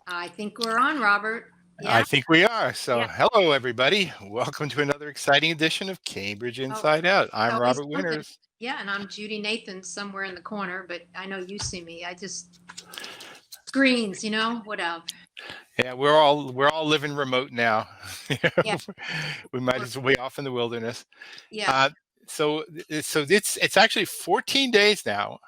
I think we're on, Robert. I Yeah? think we are. So, Yeah. hello, everybody. Welcome to another exciting edition of Cambridge Oh, Inside Out. I'm always Robert something. Winters. Yeah, and I'm Judy Nathans somewhere in the corner, but I know you see me. I just screens, whatever. Yeah, we're all living remote now. Yeah. We might We're, as well be off in the wilderness. yeah. Uh, so it's actually 14 days now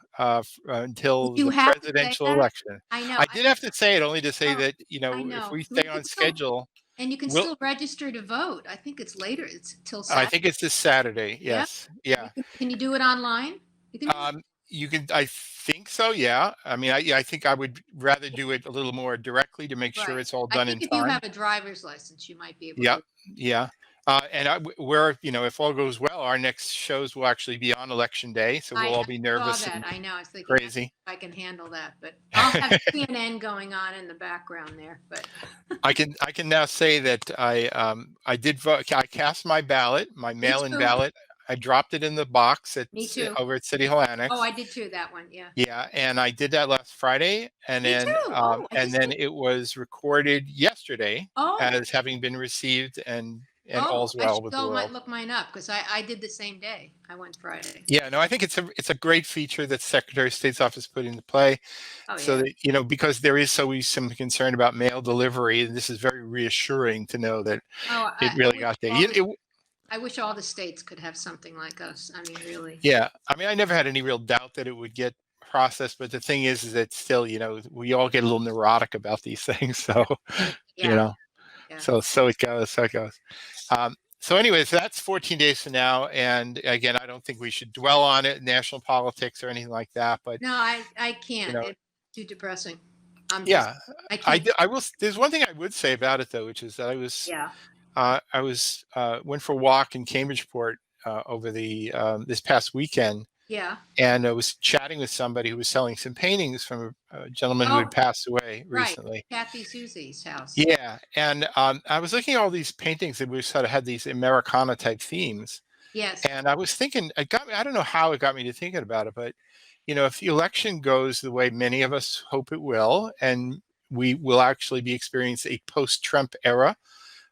until You the have to say presidential that? election. I know. I did have to say it only to say Oh, that I if know. we Well, stay on schedule, you can we'll. still register to vote. I think it's later. It's till I Saturday. think it's this Saturday. Yeah. Yes. Yeah. Can you do it online? You can do it. Um, you can, I think so, yeah. I mean, I think I would rather do it a little more directly to make sure Right. it's all I done think in if you time. have a driver's license, you might be able to Yeah, do it. yeah. And we're, if all goes well, our next shows will actually be on election day, so we'll all I be saw nervous that. and I know. I was thinking, I don't crazy. know if I can handle that, but I'll have CNN going on in the background there. But I can now say that I did vote. I cast my ballot, my me mail-in too. ballot. I dropped it in the box Me too. over at City Hall Oh, Annex. I did too. That one. Yeah. Yeah, and I did that last Friday, and Me then too. Oh, I and just then did. it was recorded yesterday Oh, as having been received, and oh, all's I well should with the go world. look mine up because I did the same day. I went Friday. Yeah, no, I think it's a great feature that Secretary of State's office put into play, Oh so yeah. that because there is always some concern about mail delivery, and this is very reassuring to know that Oh, it I really wish got there. all I wish all the states could have something like us. I mean, really. Yeah, I mean, I never had any real doubt that it would get processed, but the thing is that still, we all get a little neurotic about these things, so you Yeah. know. Yeah. So it goes. So it goes. So, anyways, that's 14 days from now. And again, I don't think we should dwell on it, national politics or anything like that. But No, I you can't. know, It's too depressing. I'm just yeah, I can't. I will. There's one thing I would say about it though, which is that Yeah. I was went for a walk in Cambridgeport over the this past weekend, Yeah. and I was chatting with somebody who was selling some paintings from a gentleman who had Oh, passed away right. recently. Kathy Susie's house. Yeah, and I was looking at all these paintings that we sort of had these Americana type themes, Yes. and I was thinking, it got me. I don't know how it got me to thinking about it, but if the election goes the way many of us hope it will, and we will actually be experiencing a post-Trump era,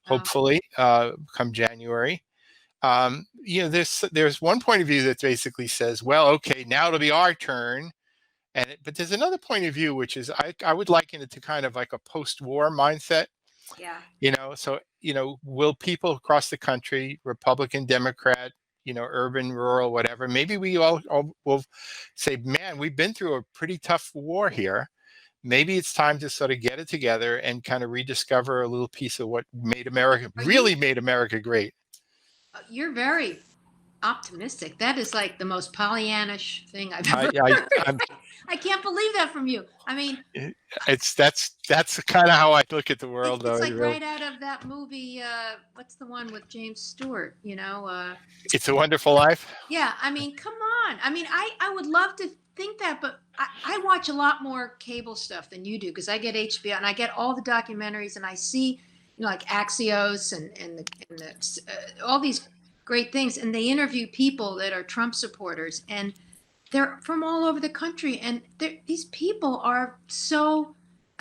Um, hopefully, come January. There's one point of view that basically says, well, okay, now it'll be our turn, but there's another point of view which is I would liken it to kind of like a post-war mindset. yeah. So will people across the country, Republican, Democrat, urban, rural, whatever, maybe we all will say, man, we've been through a pretty tough war here. Maybe it's time to sort of get it together and kind of rediscover a little piece of what Are you really made America great. you're very optimistic. That is like the most Pollyannish thing I've I, ever I, heard. I'm, I can't believe that from you. I mean, that's kind of how I look at the it's world, though. it's It like really, right out of that movie. What's the one with James Stewart? it's a Wonderful Life. Yeah. I mean, come on. I mean, I would love to think that, but I watch a lot more cable stuff than you do because I get HBO and I get all the documentaries and I see, like Axios and all these great things, and they interview people that are Trump supporters, and they're from all over the country, and these people are so.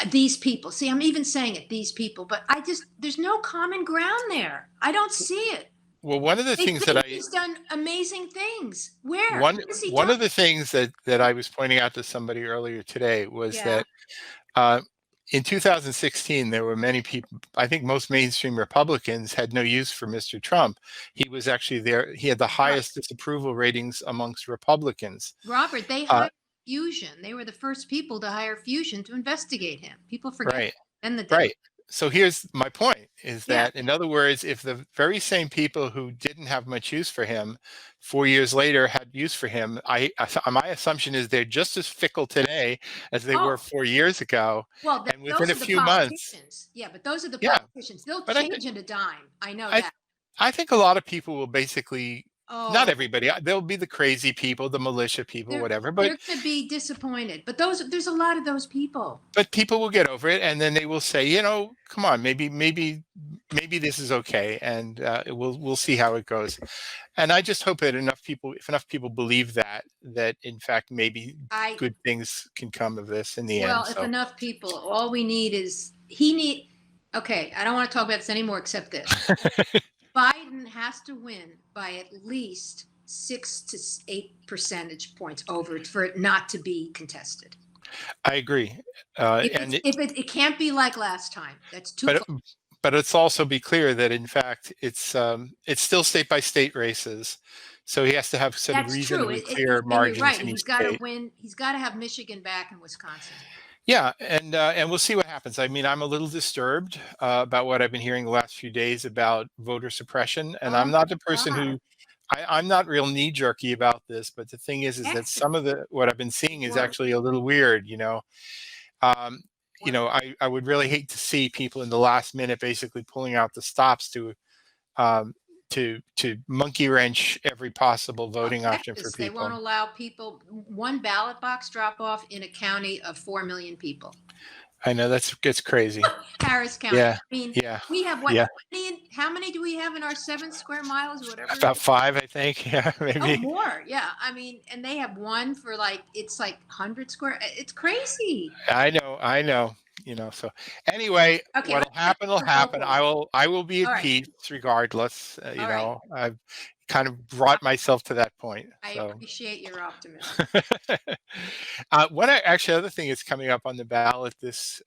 These people, see, I'm even saying it, these people, but there's no common ground there. I don't see it. Well, one of the They things that think I he's done amazing things. Where? one What has he one done? of the things that I was pointing out to somebody earlier today was Yeah. that uh, in 2016 there were many people. I think most mainstream Republicans had no use for Mr. Trump. He was actually there. He had the Right. highest disapproval ratings amongst Republicans. Robert, they Uh, hired Fusion. They were the first people to hire Fusion to investigate him. People forget. right. And the Democrats. Right. So here's my point is Yeah. that, in other words, if the very same people who didn't have much use for him 4 years later had use for him, my assumption is they're just as fickle today as they were Oh, 4 years ago. well, And within those a are the few months, politicians. Yeah, but those are the yeah. politicians. They'll But change in a dime. I know I, that. I think a lot of people will basically, not Oh, everybody, there'll be the crazy people, the militia people, they're whatever, they're going to be disappointed. But there's a lot of those people. but people will get over it, and then they will say, come on, maybe maybe this is okay, and we'll see how it goes. And I just hope that if enough people believe that in fact maybe I good things can come of this in the end. Well, if So enough people, all we need is okay, I don't want to talk about this anymore except this. Biden has to win by at least 6 to 8 percentage points over it for it not to be contested. I agree, and It can't be like last time. That's too but close. but let's also be clear that in fact it's still state by state races, so he has to have sort of That's true. reasonably clear And you're margins right. in each He's got to state. win. He's got to have Michigan back and Wisconsin. Yeah, and we'll see what happens. I mean, I'm a little disturbed about what I've been hearing the last few days about voter suppression, and Oh I'm not the my person God. who I'm not real knee jerky about this, but the thing is that Yes. some of the what I've been seeing is Worse. actually a little weird. Um, Worse. I would really hate to see people in the last minute basically pulling out the stops um, to monkey wrench every possible Well, voting option for Texas, they people. won't allow people one ballot box drop off in a county of 4 million people. I know gets crazy. Harris County. Yeah, I mean, yeah, we have what? yeah. How many do we have in our 7 square miles or whatever? About five, I think. Yeah, Oh, maybe. more. Yeah. I mean, and they have one for it's like 100 square. It's crazy. I know, so anyway, Okay, what'll let's get happen will to happen. local. I will be All at right. peace regardless. All right. I've kind of brought myself to that point. I So appreciate your optimism. actually other thing is coming up on the ballot this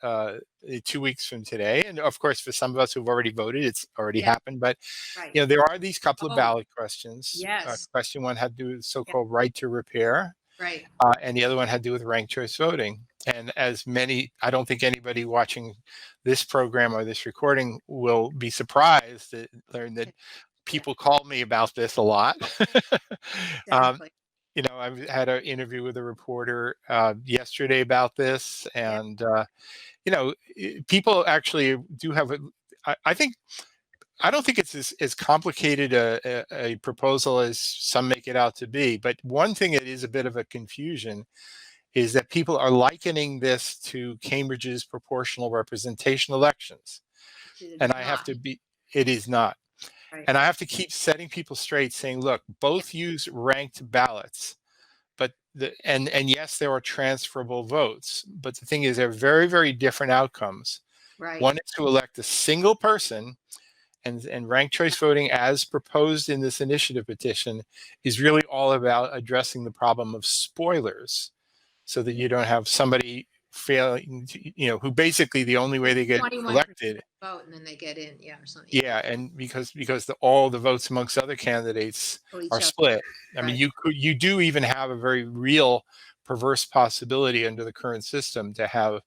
2 weeks from today, and of course for some of us who've already voted, it's already Yeah. happened. But Right. there are these couple of Oh, ballot questions. yes. Question one had to do with Yeah. so-called right to repair. Right. And the other one had to do with ranked choice voting. And I don't think anybody watching this program or this recording will be surprised to learn that people call me about this a lot. um, Exactly. I've had an interview with a reporter yesterday about this, Yeah. and people actually do have I think I don't think it's as complicated a proposal as some make it out to be. But one thing that is a bit of a confusion is that people are likening this to Cambridge's proportional representation elections. It And is I have not. to it is not. Right. And I have to keep setting people straight saying, look, both use ranked ballots, but and yes, there are transferable votes. But the thing is, they're very, very different outcomes. Right. One is to elect a single person, and ranked choice voting, as proposed in this initiative petition, is really all about addressing the problem of spoilers, so that you don't have somebody failing, who basically the only way they get 21% elected. vote and then they get in, or something. Yeah, and because all the votes amongst other candidates Each are other. split. I Right. mean, you do even have a very real perverse possibility under the current system to have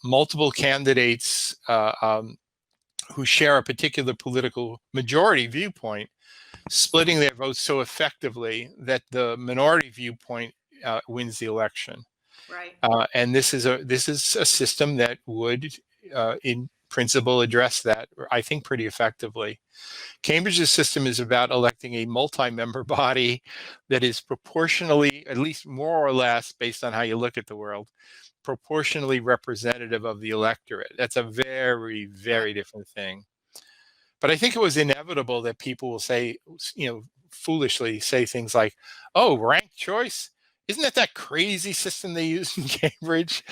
multiple candidates who share a particular political majority viewpoint, splitting their votes so effectively that the minority viewpoint wins the election. Right. And this is a system that would, in principle, address that, I think, pretty effectively. Cambridge's system is about electing a multi-member body that is proportionally, at least more or less, based on how you look at the world, proportionally representative of the electorate. That's a very, very different thing. But I think it was inevitable that people will say, foolishly say things like, "Oh, ranked choice? Isn't that crazy system they use in Cambridge?"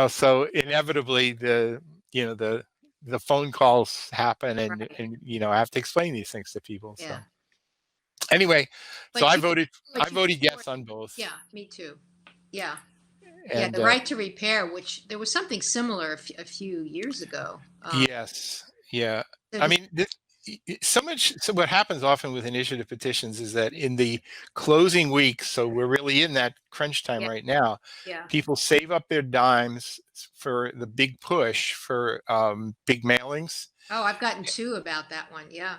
So inevitably the phone calls happen, and Right. I have to explain these things to people. So Yeah. anyway, so But I you voted can yes on both. Yeah, me too. Yeah. Yeah, And the right to repair, which there was something similar a few years ago. yes, yeah. There I was, mean, so what happens often with initiative petitions is that in the closing weeks, so we're really in that crunch time yeah, right now, yeah. people save up their dimes for the big push for big mailings. Oh, I've gotten two about that one. Yeah.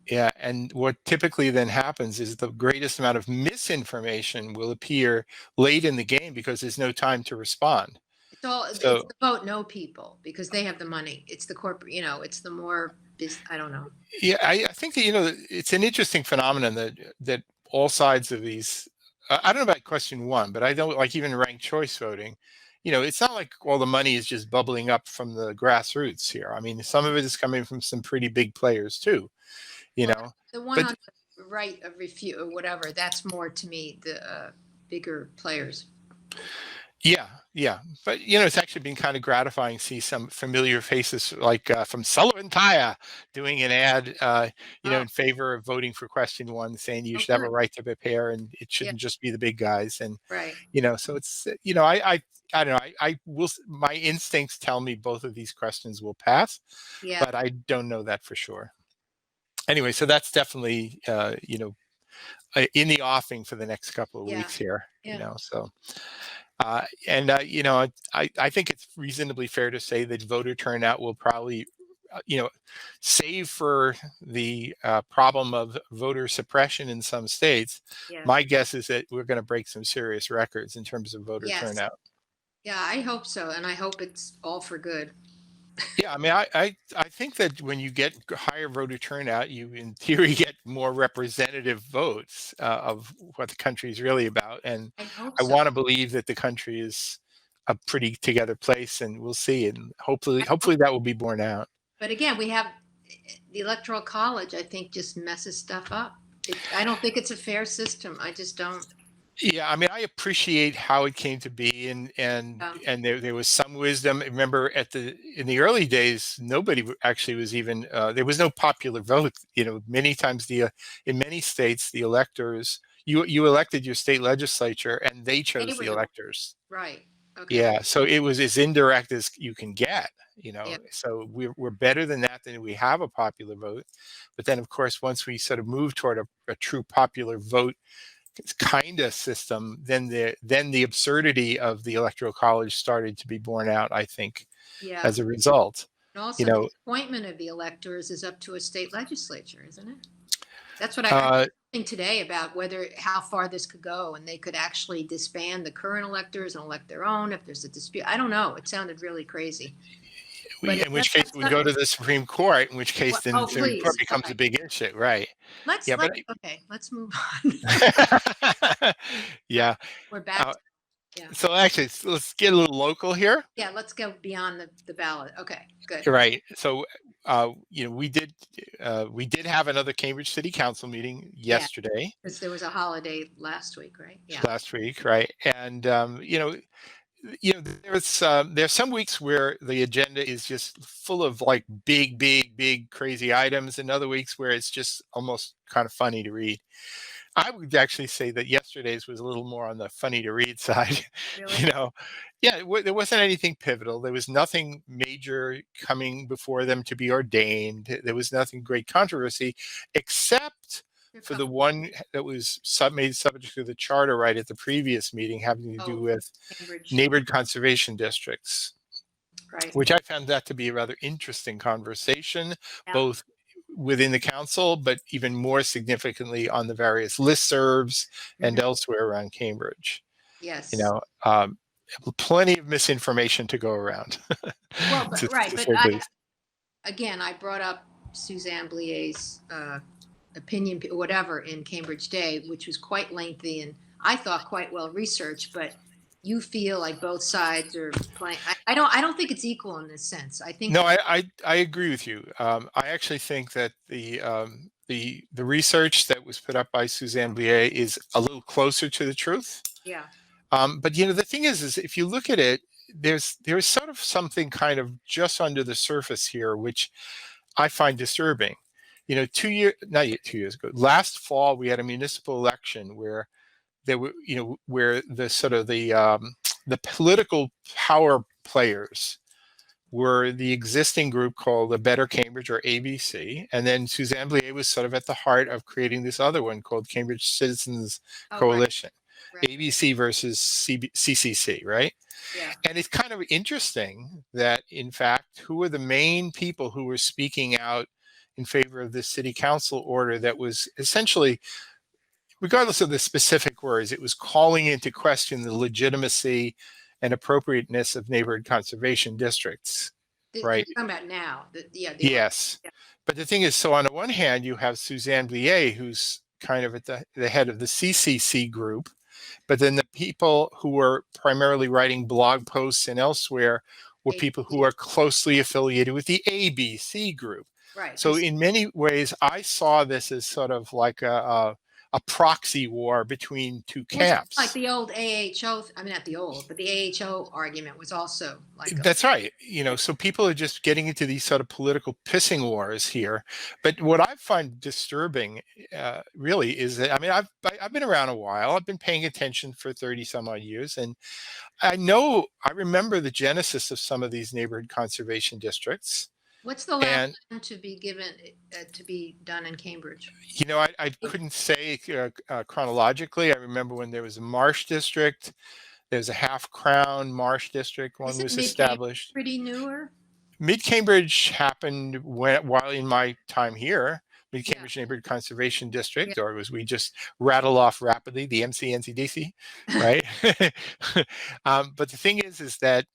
Yeah, and what typically then happens is the greatest amount of misinformation will appear late in the game because there's no time to respond. It's So the vote no people because they have the money. It's the corporate, it's the more I don't know. yeah, I think that it's an interesting phenomenon that all sides of these. I don't know about question one, but I don't like even ranked choice voting. it's not like all the money is just bubbling up from the grassroots here. I mean, some of it is coming from some pretty big players too, you Well, know. the one But on the right of refute or whatever, that's more to me the bigger players. yeah, yeah. But it's actually been kind of gratifying to see some familiar faces like from Sullivan Taya doing an ad, Oh, in favor of voting for question one, saying you oh, should have a good. right to prepare and it Yeah, shouldn't just be the big guys. And right. so it's I don't know. I will. My instincts tell me both of these questions will pass, Yeah, but I don't know that for sure. Anyway, so that's definitely in the offing for the next couple of yeah, weeks here. yeah, So and I think it's reasonably fair to say that voter turnout will probably save for the problem of voter suppression in some states. yeah. My guess is that we're going to break some serious records in terms of voter Yes. turnout. Yeah, I hope so. And I hope it's all for good. Yeah, I mean, I think that when you get higher voter turnout, you in theory get more representative votes of what the country is really about. And I hope I so. want to believe that the country is a pretty together place, and we'll see. And hopefully, I hope- that will be borne out. But again, we have the electoral college, I think, just messes stuff up. I don't think it's a fair system. I just don't. Yeah, I mean, I appreciate how it came to be, and Um, there was some wisdom. Remember, in the early days, nobody actually was even there was no popular vote. Many times in many states, the electors you elected your state legislature, and they they chose were the the electors. right. Okay. Yeah, so it was as indirect as you can get. Yeah. So we're better than that. Than we have a popular vote, but then of course once we sort of move toward a true popular vote kind of system, then the absurdity of the electoral college started to be borne out, I think, Yeah. as a result. And You also, the know, appointment of the electors is up to a state legislature, isn't it? That's what I uh, think today about how far this could go, and they could actually disband the current electors and elect their own if there's a dispute. I don't know. It sounded really crazy, but in which case that's it would go to the Supreme Court, in which case then the oh, Supreme Court please. becomes Okay. a big issue, right? Yeah, but Okay. Let's move on. yeah. We're back. Uh, Yeah. so actually, let's get a little local here. Yeah. Let's go beyond the ballot. Okay. Good. Right. So, we did have another Cambridge City Council meeting Yeah. yesterday, Because there was a holiday last week, right? Yeah. last week, right? And there's some weeks where the agenda is just full of like big crazy items, and other weeks where it's just almost kind of funny to read. I would actually say that yesterday's was a little more on the funny to read side. Really? you know yeah, there wasn't anything pivotal. There was nothing major coming before them to be ordained. There was nothing great controversy, except Here for comes- the one that was made subject to the charter right at the previous meeting, having to do with Cambridge. neighborhood conservation districts, Right. which I found that to be a rather interesting conversation, Yeah. both within the council, but even more significantly on the various listservs and Mhm. elsewhere around Cambridge. Yes. Plenty of misinformation to go around. Well, but, right. to But say the least. again, I brought up Suzanne Blier's opinion, whatever, in Cambridge Day, which was quite lengthy and I thought quite well researched. But you feel like both sides are playing. I don't think it's equal in this sense. I think. No, I agree with you. I actually think that the research that was put up by Suzanne Blier is a little closer to the truth. Yeah. But the thing is if you look at it, there's sort of something kind of just under the surface here, which I find disturbing. Not 2 years ago, last fall, we had a municipal election where there were, where the sort of the political power players were the existing group called the Better Cambridge, or ABC, and then Suzanne Blier was sort of at the heart of creating this other one called Cambridge Citizens Oh, Coalition, right. ABC versus CCC, right? Yeah. And it's kind of interesting that, in fact, who were the main people who were speaking out in favor of this city council order that was essentially, regardless of the specific words, it was calling into question the legitimacy and appropriateness of neighborhood conservation districts, right? You're talking about now. Yes. Yeah. But the thing is, so on the one hand, you have Suzanne Blier, who's kind of at the head of the CCC group, But then the people who were primarily writing blog posts and elsewhere were people who are closely affiliated with the ABC group. Right. So in many ways, I saw this as sort of like a proxy war between two camps. Like the old AHO, I mean, not the old, but the AHO argument was also like That's right. So people are just getting into these sort of political pissing wars here. But what I find disturbing, really, is that, I mean, I've been around a while. I've been paying attention for 30 some odd years, and I remember the genesis of some of these neighborhood conservation districts. What's the last one to be given to be done in Cambridge? I couldn't say chronologically. I remember when there was a marsh district. There's a Half Crown Marsh District. One was established. Pretty newer. Mid Cambridge happened while in my time here. Mid Cambridge Neighborhood Conservation District, or as we just rattle off rapidly, the MCNCDC, right? But the thing is that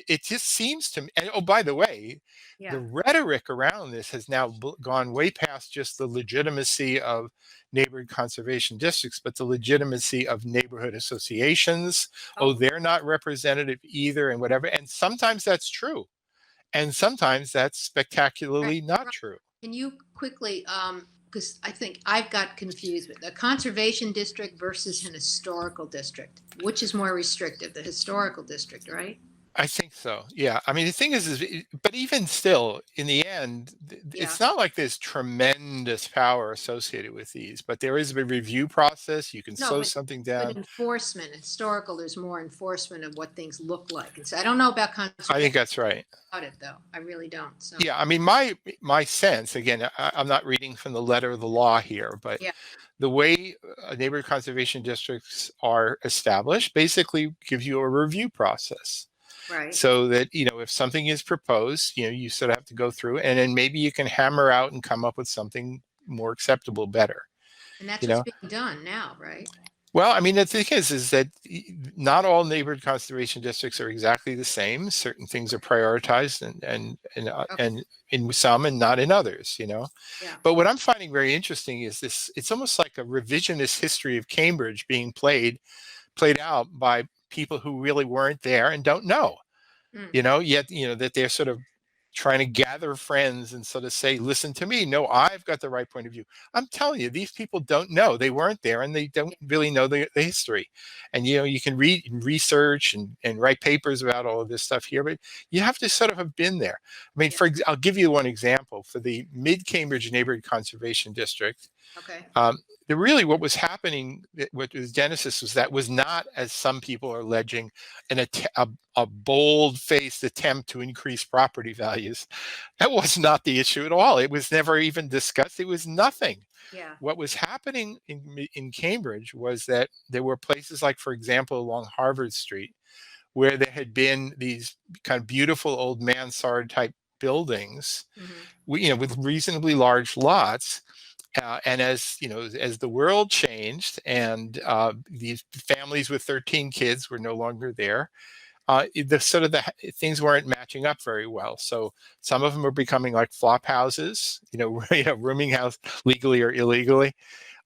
it just seems to me, and oh, by the way, the rhetoric around this has now gone way past just the legitimacy of neighborhood conservation districts, but the legitimacy of neighborhood associations. Oh, they're not representative either, and whatever. And sometimes that's true. And sometimes that's spectacularly not true. Can you quickly, because I think I've got confused with the conservation district versus an historical district. Which is more restrictive? The historical district, right? I think so. Yeah. I mean, the thing is but even still, in the end, it's not like there's tremendous power associated with these, but there is a review process. You can slow something down. But enforcement, historical, there's more enforcement of what things look like. And so I don't know about conservation. I think that's right. About it, though. I really don't. So. Yeah. I mean, my sense, again, I'm not reading from the letter of the law here, but the way neighborhood conservation districts are established basically gives you a review process. Right. So that, if something is proposed, you sort of have to go through, and then maybe you can hammer out and come up with something more acceptable, better. And that's what's being done now, right? Well, I mean, the thing is that not all neighborhood conservation districts are exactly the same. Certain things are prioritized and in some and not in others, Yeah. But what I'm finding very interesting is this, it's almost like a revisionist history of Cambridge being played out by people who really weren't there and don't know, yet, that they're sort of trying to gather friends and sort of say, listen to me. No, I've got the right point of view. I'm telling you, these people don't know. They weren't there and they don't really know the history. And, you can read and research and write papers about all of this stuff here, but you have to sort of have been there. I mean, I'll give you one example. For the Mid-Cambridge Neighborhood Conservation District, really what was happening, what was genesis was not, as some people are alleging, a bold-faced attempt to increase property values. That was not the issue at all. It was never even discussed. It was nothing. Yeah. What was happening in Cambridge was that there were places like, for example, along Harvard Street, where there had been these kind of beautiful old mansard type buildings, with reasonably large lots. And as the world changed and these families with 13 kids were no longer there, the things weren't matching up very well. So some of them are becoming like flop houses, rooming house legally or illegally.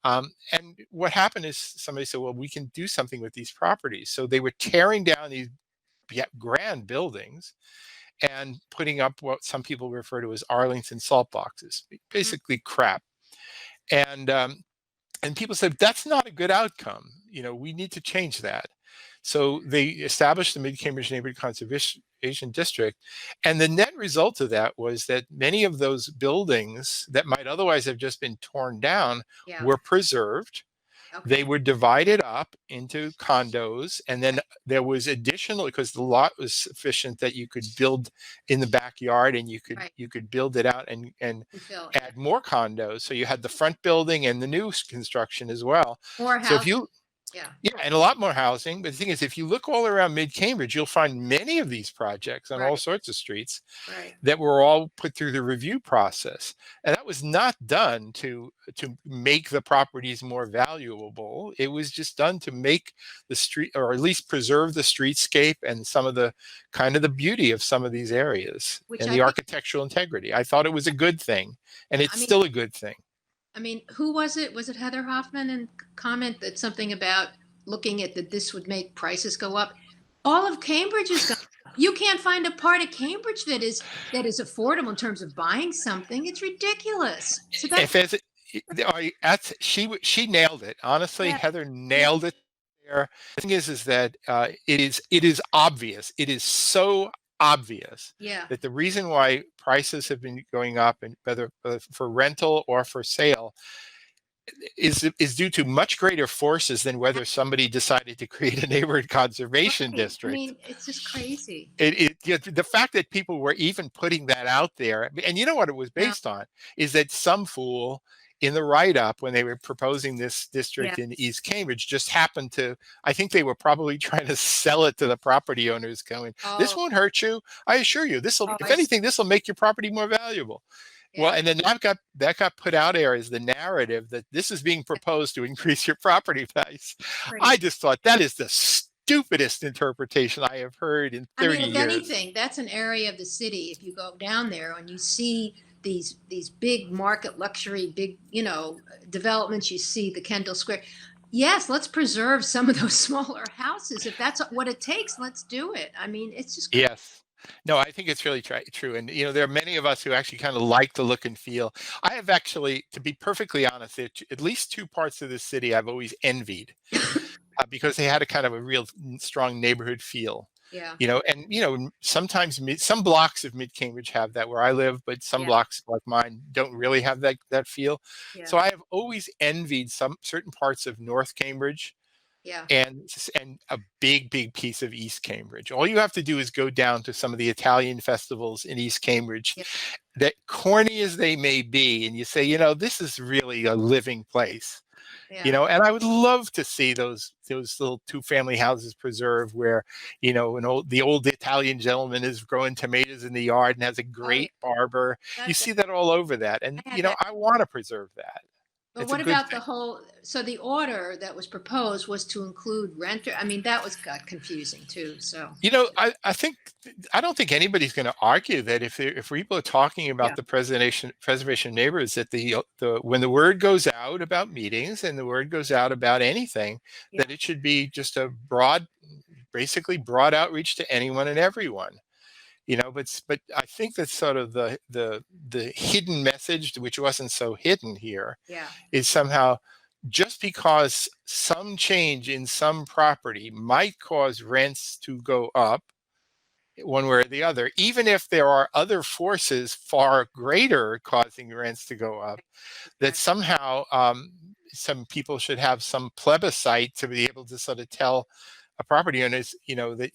And what happened is somebody said, well, we can do something with these properties. So they were tearing down these grand buildings and putting up what some people refer to as Arlington salt boxes, basically crap. And people said, that's not a good outcome. We need to change that. So they established the Mid-Cambridge Neighborhood Conservation District. And the net result of that was that many of those buildings that might otherwise have just been torn down were preserved. They were divided up into condos, and then there was additional, because the lot was sufficient that you could build in the backyard, and you could build it out and add more condos. So you had the front building and the new construction as well. More housing. So and a lot more housing. But the thing is, if you look all around Mid-Cambridge, you'll find many of these projects on all sorts of streets that were all put through the review process. And that was not done to make the properties more valuable. It was just done to make the street, or at least preserve the streetscape and some of the kind of the beauty of some of these areas and the architectural integrity. I thought it was a good thing, and it's still a good thing. I mean, who was it? Was it Heather Hoffman? And comment that something about looking at that this would make prices go up. All of Cambridge is going up. You can't find a part of Cambridge that is affordable in terms of buying something. It's ridiculous. So that's If as that's she nailed it. Honestly, yeah, Heather yeah, nailed it there. The thing is that it is obvious. It is so obvious yeah. that the reason why prices have been going up, and whether for rental or for sale, is due to much greater forces than whether somebody decided to create a neighborhood conservation Right. I district. mean, it's just crazy. The fact that people were even putting that out there, and you know what it was Yeah, based on, is that some fool in the write-up when they were proposing this yeah. district in East Cambridge just happened to, I think they were probably trying to sell it to the property owners going, this Oh, won't hurt you. I assure you, this will, oh, if I see. anything, this will make your property more valuable. Well, Yeah, and then that got put out there as the narrative that this is being yeah. proposed to increase your property price. I Crazy. just thought that is the stupidest interpretation I have heard in I mean, 30 if years. anything, that's an area of the city. If you go down there and you see these big market luxury, big developments, you see the Kendall Square. Yes, let's preserve some of those smaller houses. If that's what it takes, let's do it. I mean, it's just crazy. Yes. No, I think it's really true. And, there are many of us who actually kind of like the look and feel. I have actually, to be perfectly honest, at least two parts of the city I've always envied because they had a kind of a real strong neighborhood feel. Yeah, And sometimes some blocks of Mid Cambridge have that where I live, but some yeah, blocks like mine don't really have that feel. yeah, So I have always envied some certain parts of North Cambridge yeah, and a big piece of East Cambridge. All you have to do is go down to some of the Italian festivals in East Cambridge, yeah, that corny as they may be, and you say, this is really a living place. yeah. And I would love to see those little two-family houses preserved where, the old Italian gentleman is growing tomatoes in the yard and has a Oh, yeah. great barber. You That, see that all over that. And, I had that. I want to preserve that. But It's a what good about the thing. whole? So the order that was proposed was to include renter. I mean, that got confusing too. So I don't think anybody's going to argue that if people are talking yeah, about the preservation of neighborhoods, that the when the word goes out about meetings and the word goes out about anything, yeah, that it should be just basically broad outreach to anyone and everyone. But I think that sort of the hidden message, which wasn't so hidden here, yeah, is somehow just because some change in some property might cause rents to go up one way or the other, even if there are other forces far greater causing rents to go up, that exactly. somehow some people should have some plebiscite to be able to sort of tell a property owners, that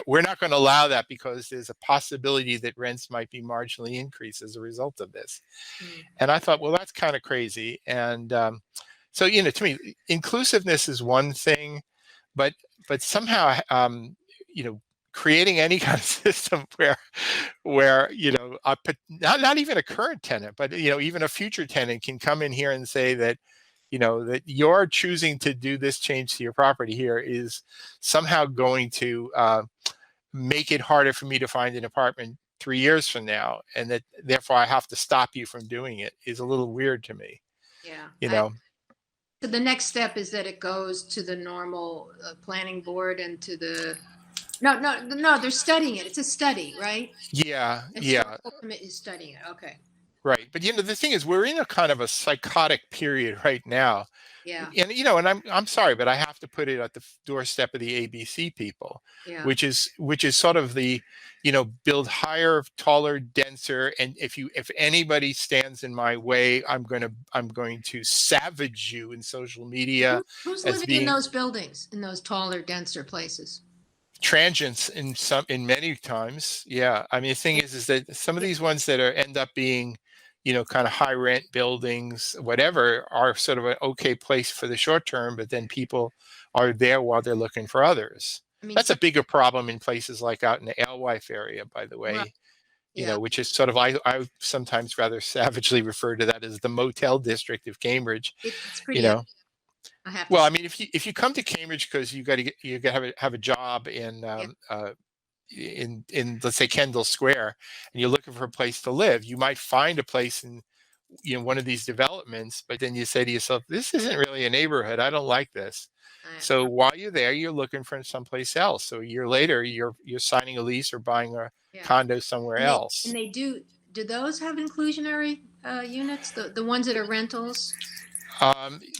we're not going to allow that because there's a possibility that rents might be marginally increased as a result of this. Mm, And I thought, well, that's kind of crazy. And so, to me, inclusiveness is one thing, but somehow, creating any kind of system where not even a current tenant, but even a future tenant can come in here and say that that you're choosing to do this change to your property here is somehow going to make it harder for me to find an apartment 3 years from now, and that therefore I have to stop you from doing it, is a little weird to me. yeah. You know, So the next step is that it goes to the normal planning board and to the. No, no, no. They're studying it. It's a study, right? yeah, yeah. Historical committee is studying it. Okay. Right. But the thing is, we're in a kind of a psychotic period right now. Yeah. And I'm sorry, but I have to put it at the doorstep of the ABC people, Yeah. which is sort of the, build higher, taller, denser, and if anybody stands in my way, I'm going to savage you in social media Who's as living in being those buildings, in those taller, denser places? transients in many times. Yeah. I mean, the thing is that some of Yeah. these ones that end up being, kind of high rent buildings, whatever, are sort of an okay place for the short term, but then people are there while they're looking for others. I mean, That's a some, bigger problem in places like out in the Alewife area, by the right. way, Yeah. which is sort of, I sometimes rather savagely refer to that as the motel district of Cambridge, It's you pretty. know. I have to Well, I say. mean, if you come to Cambridge because you got to have a job Yeah. in let's say Kendall Square, and you're looking for a place to live, you might find a place one of these developments, but then you say to yourself, this isn't really a neighborhood. I don't like this. So while you're there, you're looking for someplace else. So a year later, you're signing a lease or buying a condo somewhere else. And they do those have inclusionary units, the ones that are rentals?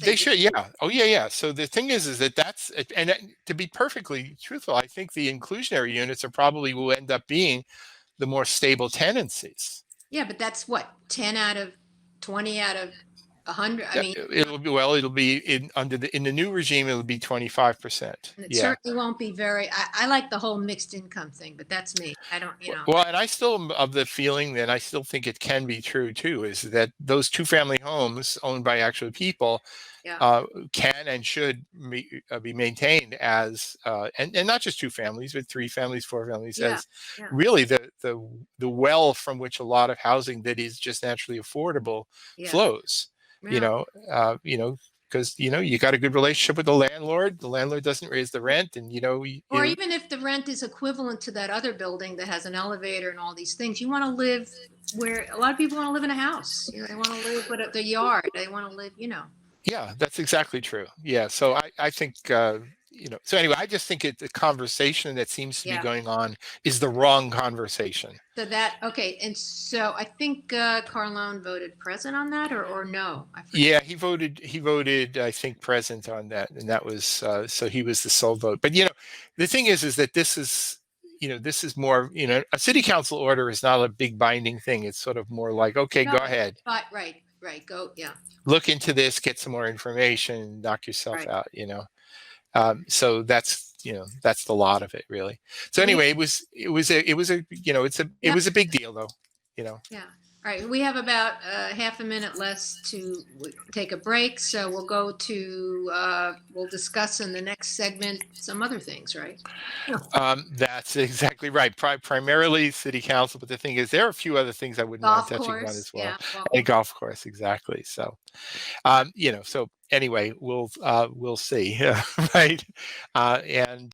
They should, yeah. Oh, yeah. So the thing is that's, and to be perfectly truthful, I think the inclusionary units will end up being the more stable tenancies. Yeah, but that's what, 10 out of 20 out of 100. I mean, it'll be in the new regime, it'll be 25%. And it certainly won't be very. I like the whole mixed income thing, but that's me. I don't, Well, and I still am of the feeling that I still think it can be true too, is that those 2-family homes owned by actual people can and should be maintained as and not just 2 families, but 3 families, 4 families, as really the well from which a lot of housing that is just naturally affordable flows. Because you got a good relationship with the landlord doesn't raise the rent, and or even if the rent is equivalent to that other building that has an elevator and all these things, you want to live where a lot of people want to live in a house. They want to live with the yard. They want to live, Yeah, that's exactly true. Yeah, so I think so anyway, I just think the conversation that seems to be going on is the wrong conversation. So and so I think Carlone voted present on that, or no? Yeah, he voted I think present on that, and that was so he was the sole vote. But the thing is that this is more, a city council order is not a big binding thing. It's sort of more like, okay, go ahead. Right, go, look into this, get some more information, knock yourself out, so that's the lot of it, really. So anyway, it was a big deal, though. Yeah. All right. We have about half a minute less to take a break, so we'll go to we'll discuss in the next segment some other things, right? That's exactly right. Primarily city council, but the thing is, there are a few other things I wouldn't mind touching on as well. A golf course, exactly. So, so anyway, we'll see, right? And